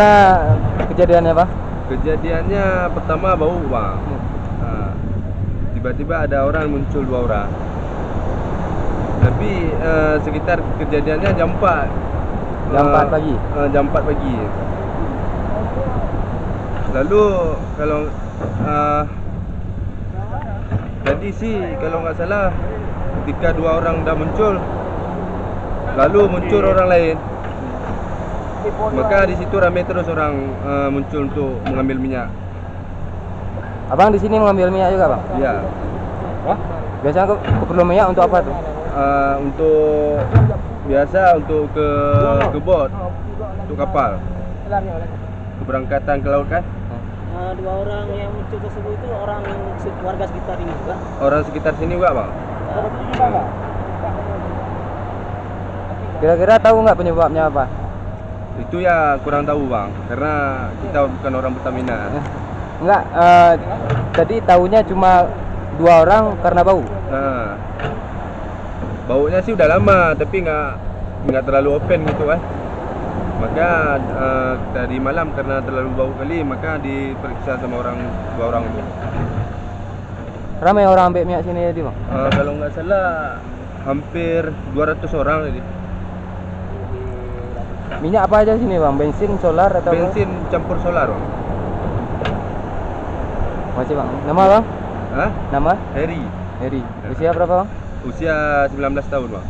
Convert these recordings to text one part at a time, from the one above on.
Nah, kejadiannya Bang? Kejadiannya pertama bau bang. Nah, tiba-tiba ada orang muncul, 2 orang. Tapi sekitar kejadiannya jam 4. Jam 4 pagi? Jam 4 pagi. Lalu kalau tadi sih kalau nggak salah ketika 2 orang dah muncul, lalu muncul orang lain. Maka di situ ramai terus orang muncul untuk mengambil minyak. Abang di sini mengambil minyak juga Bang? Iya. Biasanya perlu minyak untuk apa tuh? Untuk biasa untuk ke bot, untuk kapal, keberangkatan ke laut kan. 2 orang yang muncul tersebut itu orang yang warga sekitar ini juga. Orang sekitar sini juga bang. Kira-kira tahu nggak penyebabnya apa? Itu ya kurang tahu bang, karena kita bukan orang Pertamina. Enggak, tadi tahunya cuma 2 orang karena bau. Nah, baunya sih udah lama, tapi nggak terlalu open gitu kan. Maka tadi malam karena terlalu bau kali, maka diperiksa sama 2 orang itu. Ramai orang ambil minyak sini tadi Bang? Kalau nggak salah hampir 200 orang tadi. Minyak apa aja sini Bang? Bensin, solar atau Bensin campur solar bang. Masih Bang. Nama Bang? Hah? Nama? Heri. Heri. Usia berapa Bang? Usia 19 tahun bang.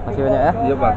Masih banyak ya? Iya bang.